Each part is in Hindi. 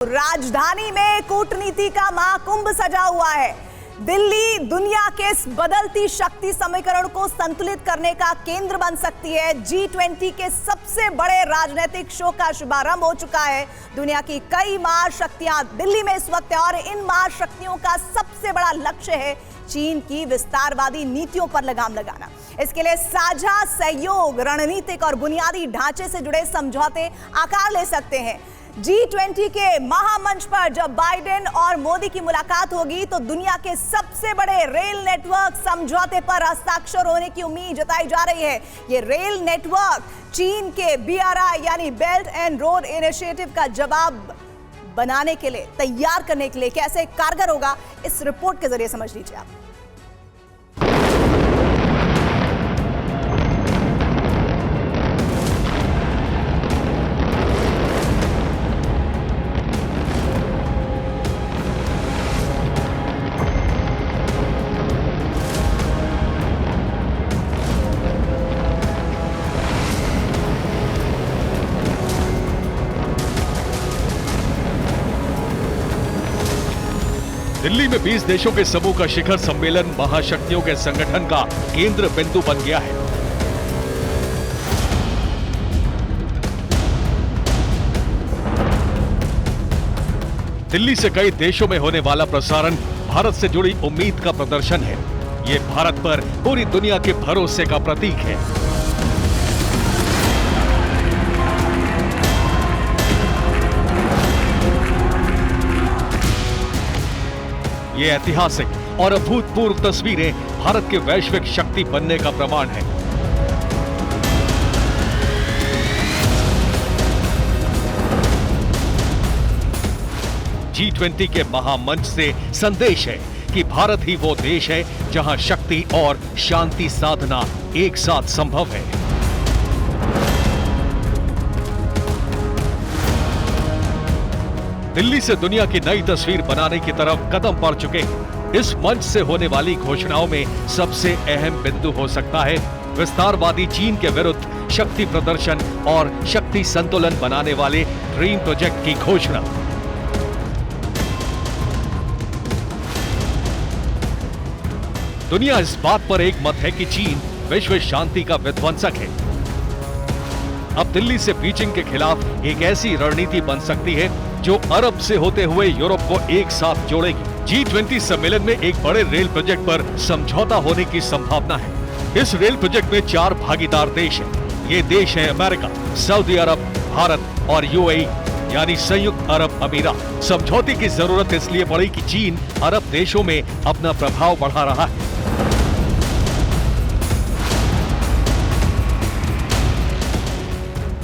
राजधानी में कूटनीति का महाकुंभ सजा हुआ है। दिल्ली दुनिया के इस बदलती शक्ति समीकरण को संतुलित करने का केंद्र बन सकती है। G20 के सबसे बड़े राजनीतिक शो का शुभारंभ हो चुका है। दुनिया की कई महाशक्तियां दिल्ली में इस वक्त है और इन महाशक्तियों का सबसे बड़ा लक्ष्य है चीन की विस्तारवादी नीतियों पर लगाम लगाना। इसके लिए साझा सहयोग, रणनीतिक और बुनियादी ढांचे से जुड़े समझौते आकार ले सकते हैं। G20 के महामंच पर जब बाइडेन और मोदी की मुलाकात होगी तो दुनिया के सबसे बड़े रेल नेटवर्क समझौते पर हस्ताक्षर होने की उम्मीद जताई जा रही है। ये रेल नेटवर्क चीन के BRI यानी बेल्ट एंड रोड इनिशिएटिव का जवाब बनाने के लिए, तैयार करने के लिए कैसे कारगर होगा, इस रिपोर्ट के जरिए समझ लीजिए आप। दिल्ली में 20 देशों के समूह का शिखर सम्मेलन महाशक्तियों के संगठन का केंद्र बिंदु बन गया है। दिल्ली से कई देशों में होने वाला प्रसारण भारत से जुड़ी उम्मीद का प्रदर्शन है। ये भारत पर पूरी दुनिया के भरोसे का प्रतीक है। ये ऐतिहासिक और अभूतपूर्व तस्वीरें भारत के वैश्विक शक्ति बनने का प्रमाण है। G20 के महामंच से संदेश है कि भारत ही वो देश है जहां शक्ति और शांति साधना एक साथ संभव है। दिल्ली से दुनिया की नई तस्वीर बनाने की तरफ कदम बढ़ चुके हैं। इस मंच से होने वाली घोषणाओं में सबसे अहम बिंदु हो सकता है विस्तारवादी चीन के विरुद्ध शक्ति प्रदर्शन और शक्ति संतुलन बनाने वाले ड्रीम प्रोजेक्ट की घोषणा। दुनिया इस बात पर एक मत है कि चीन विश्व शांति का विध्वंसक है। अब दिल्ली से बीजिंग के खिलाफ एक ऐसी रणनीति बन सकती है जो अरब से होते हुए यूरोप को एक साथ जोड़ेगी। G20 सम्मेलन में एक बड़े रेल प्रोजेक्ट पर समझौता होने की संभावना है। इस रेल प्रोजेक्ट में 4 भागीदार देश हैं। ये देश हैं अमेरिका, सऊदी अरब, भारत और UAE यानी संयुक्त अरब अमीरात। समझौते की जरूरत इसलिए पड़ी कि चीन अरब देशों में अपना प्रभाव बढ़ा रहा है।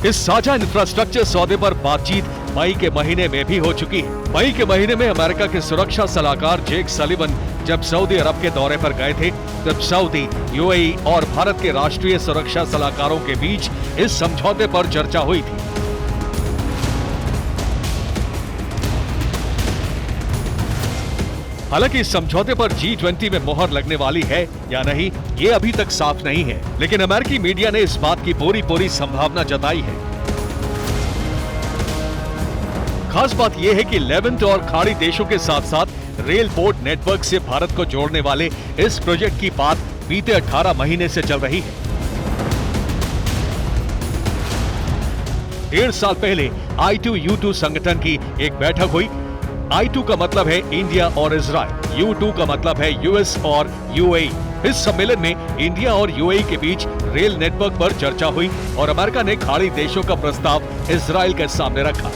इस साझा इंफ्रास्ट्रक्चर सौदे पर बातचीत मई के महीने में भी हो चुकी है। मई के महीने में अमेरिका के सुरक्षा सलाहकार जेक सलिवन जब सऊदी अरब के दौरे पर गए थे, तब सऊदी, UAE और भारत के राष्ट्रीय सुरक्षा सलाहकारों के बीच इस समझौते पर चर्चा हुई थी। हालांकि इस समझौते पर G20 में मोहर लगने वाली है या नहीं, ये अभी तक साफ नहीं है, लेकिन अमेरिकी मीडिया ने इस बात की पूरी संभावना जताई है। खास बात यह है कि लेवेंट और खाड़ी देशों के साथ साथ रेल पोर्ट नेटवर्क से भारत को जोड़ने वाले इस प्रोजेक्ट की बात बीते 18 महीने से चल रही है। 1.5 साल पहले I2U2 संगठन की एक बैठक हुई। I2 का मतलब है इंडिया और इजराइल, U2 का मतलब है US और UAE। इस सम्मेलन में इंडिया और UAE के बीच रेल नेटवर्क पर चर्चा हुई और अमेरिका ने खाड़ी देशों का प्रस्ताव इजराइल के सामने रखा।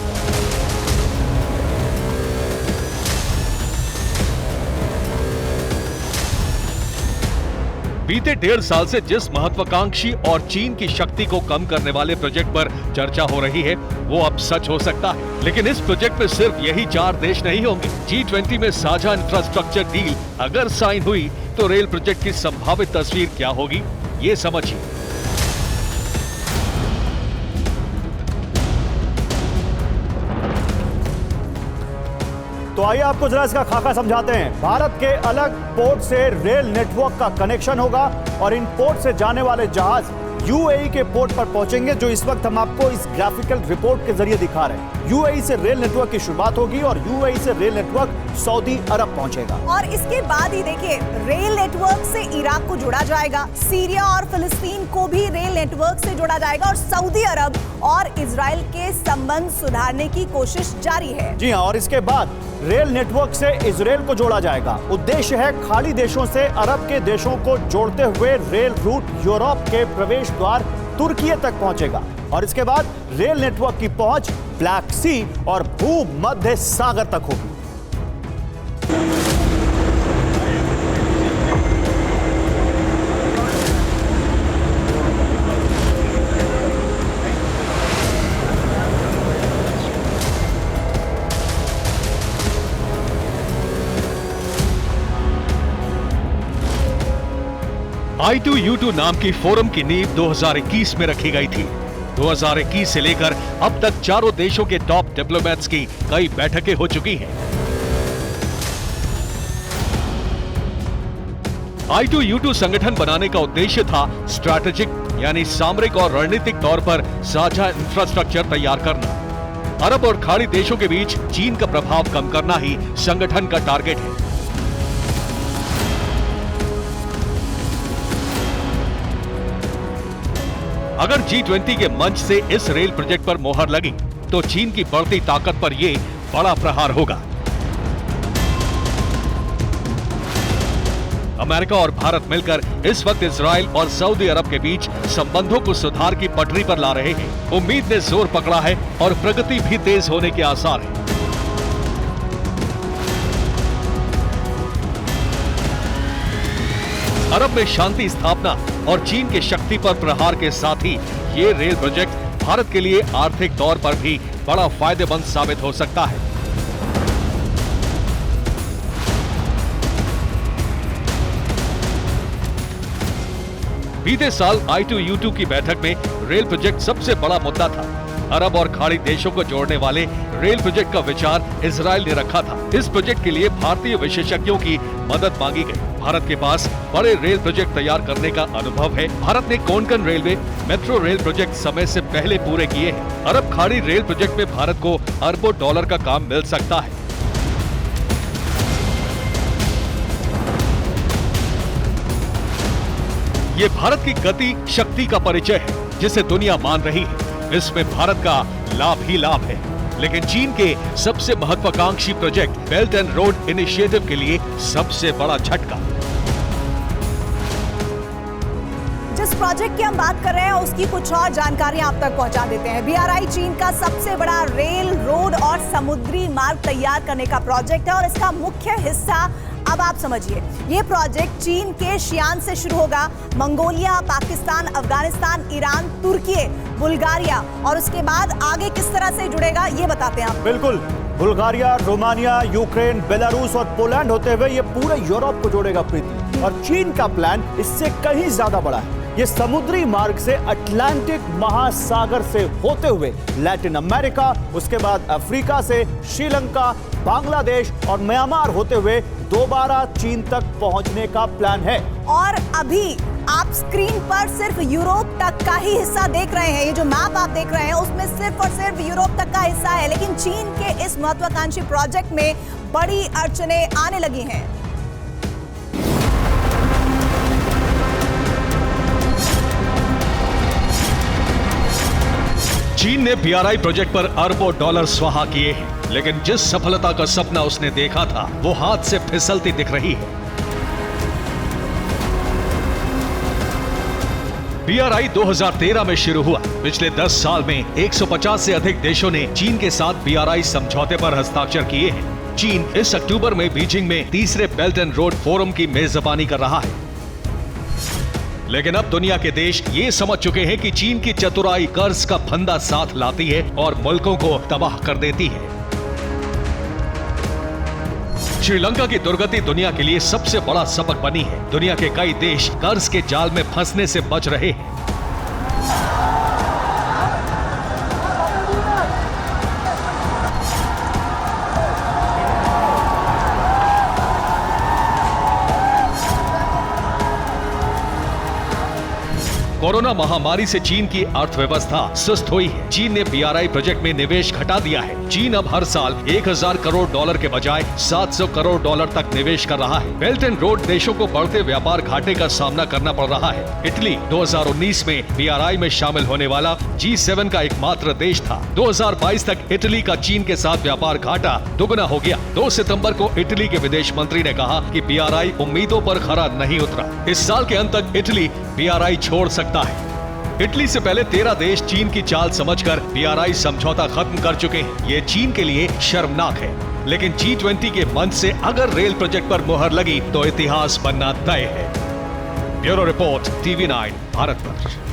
बीते 1.5 साल से जिस महत्वाकांक्षी और चीन की शक्ति को कम करने वाले प्रोजेक्ट पर चर्चा हो रही है, वो अब सच हो सकता है। लेकिन इस प्रोजेक्ट में सिर्फ यही 4 देश नहीं होंगे। G20 में साझा इंफ्रास्ट्रक्चर डील अगर साइन हुई तो रेल प्रोजेक्ट की संभावित तस्वीर क्या होगी, ये समझिए। तो आइए आपको जरा इसका खाका समझाते हैं। भारत के अलग पोर्ट से रेल नेटवर्क का कनेक्शन होगा और इन पोर्ट से जाने वाले जहाज यूएई के पोर्ट पर पहुंचेंगे, जो इस वक्त हम आपको इस ग्राफिकल रिपोर्ट के जरिए दिखा रहे हैं। यूएई से रेल नेटवर्क की शुरुआत होगी और यूएई से रेल नेटवर्क सऊदी अरब पहुंचेगा। और इसके बाद ही देखिए, रेल नेटवर्क से इराक को जोड़ा जाएगा, सीरिया और फिलिस्तीन को भी रेल नेटवर्क से जोड़ा जाएगा और सऊदी अरब और इजराइल के संबंध सुधारने की कोशिश जारी है। जी हाँ, और इसके बाद रेल नेटवर्क से इजराइल को जोड़ा जाएगा। उद्देश्य है खाड़ी देशों से अरब के देशों को जोड़ते हुए रेल रूट यूरोप के प्रवेश द्वार तुर्की तक पहुंचेगा और इसके बाद रेल नेटवर्क की पहुंच ब्लैक सी और भूमध्य सागर तक होगी। I2U2 नाम की फोरम की नींव 2021 में रखी गई थी। 2021 से लेकर अब तक चारों देशों के टॉप डिप्लोमेट्स की कई बैठकें हो चुकी हैं। I2U2 संगठन बनाने का उद्देश्य था स्ट्रैटेजिक यानी सामरिक और रणनीतिक तौर पर साझा इंफ्रास्ट्रक्चर तैयार करना। अरब और खाड़ी देशों के बीच चीन का प्रभाव कम करना ही संगठन का टारगेट है। अगर G20 के मंच से इस रेल प्रोजेक्ट पर मोहर लगी तो चीन की बढ़ती ताकत पर यह बड़ा प्रहार होगा। अमेरिका और भारत मिलकर इस वक्त इजराइल और सऊदी अरब के बीच संबंधों को सुधार की पटरी पर ला रहे हैं। उम्मीद ने जोर पकड़ा है और प्रगति भी तेज होने के आसार हैं। अरब में शांति स्थापना और चीन के शक्ति पर प्रहार के साथ ही ये रेल प्रोजेक्ट भारत के लिए आर्थिक तौर पर भी बड़ा फायदेमंद साबित हो सकता है। बीते साल I2U2 की बैठक में रेल प्रोजेक्ट सबसे बड़ा मुद्दा था। अरब और खाड़ी देशों को जोड़ने वाले रेल प्रोजेक्ट का विचार इजराइल ने रखा था। इस प्रोजेक्ट के लिए भारतीय विशेषज्ञों की मदद मांगी गई। भारत के पास बड़े रेल प्रोजेक्ट तैयार करने का अनुभव है। भारत ने Konkan railway, metro rail project समय से पहले पूरे किए हैं। अरब खाड़ी रेल प्रोजेक्ट में भारत को अरबों डॉलर का काम मिल सकता है। ये भारत की गति शक्ति का परिचय है जिसे दुनिया मान रही है। इसमें भारत का लाभ ही लाभ है। लेकिन चीन के सबसे महत्वाकांक्षी project belt and road initiative के लिए सबसे बड़ा झटका। जिस प्रोजेक्ट की हम बात कर रहे हैं उसकी कुछ और जानकारियां आप तक पहुंचा देते हैं। BRI चीन का सबसे बड़ा रेल, रोड और समुद्री मार्ग तैयार करने का प्रोजेक्ट है और इसका मुख्य हिस्सा अब आप समझिए। ये प्रोजेक्ट चीन के शियान से शुरू होगा। मंगोलिया, पाकिस्तान, अफगानिस्तान, ईरान, तुर्की, बुल्गारिया और उसके बाद आगे किस तरह से जुड़ेगा ये बताते हैं आप। बिल्कुल, बुल्गारिया, रोमानिया, यूक्रेन, बेलारूस और पोलैंड होते हुए ये पूरे यूरोप को जोड़ेगा प्रीति। और चीन का प्लान इससे कहीं ज्यादा बड़ा है। ये समुद्री मार्ग से अटलांटिक महासागर से होते हुए लैटिन अमेरिका, उसके बाद अफ्रीका से श्रीलंका, बांग्लादेश और म्यांमार होते हुए दोबारा चीन तक पहुंचने का प्लान है। और अभी आप स्क्रीन पर सिर्फ यूरोप तक का ही हिस्सा देख रहे हैं। ये जो मैप आप देख रहे हैं उसमें सिर्फ और सिर्फ यूरोप तक का हिस्सा है। लेकिन चीन के इस महत्वाकांक्षी प्रोजेक्ट में बड़ी अड़चनें आने लगी हैं। चीन ने BRI प्रोजेक्ट पर अरबों डॉलर स्वाहा किए हैं, लेकिन जिस सफलता का सपना उसने देखा था वो हाथ से फिसलती दिख रही है। BRI 2013 में शुरू हुआ। पिछले 10 साल में 150 से अधिक देशों ने चीन के साथ BRI समझौते पर हस्ताक्षर किए हैं। चीन इस अक्टूबर में बीजिंग में तीसरे बेल्ट एंड रोड फोरम की मेजबानी कर रहा है। लेकिन अब दुनिया के देश ये समझ चुके हैं कि चीन की चतुराई कर्ज का फंदा साथ लाती है और मुल्कों को तबाह कर देती है। श्रीलंका की दुर्गति दुनिया के लिए सबसे बड़ा सबक बनी है। दुनिया के कई देश कर्ज के जाल में फंसने से बच रहे हैं। कोरोना महामारी से चीन की अर्थव्यवस्था सुस्त हुई है। चीन ने BRI प्रोजेक्ट में निवेश घटा दिया है। चीन अब हर साल 1000 करोड़ डॉलर के बजाय 700 करोड़ डॉलर तक निवेश कर रहा है। बेल्ट एंड रोड देशों को बढ़ते व्यापार घाटे का सामना करना पड़ रहा है। इटली 2019 में BRI में शामिल होने वाला G7 का एकमात्र देश था। 2022 तक इटली का चीन के साथ व्यापार घाटा दुगना हो गया। 2 सितंबर को इटली के विदेश मंत्री ने कहा कि BRI उम्मीदों पर खरा नहीं उतरा। इस साल के अंत तक इटली BRI छोड़ सकता है। इटली से पहले 13 देश चीन की चाल समझकर BRI समझौता खत्म कर चुके हैं। ये चीन के लिए शर्मनाक है। लेकिन G20 के मंच से अगर रेल प्रोजेक्ट पर मुहर लगी तो इतिहास बनना तय है। ब्यूरो रिपोर्ट, TV9 भारत पर।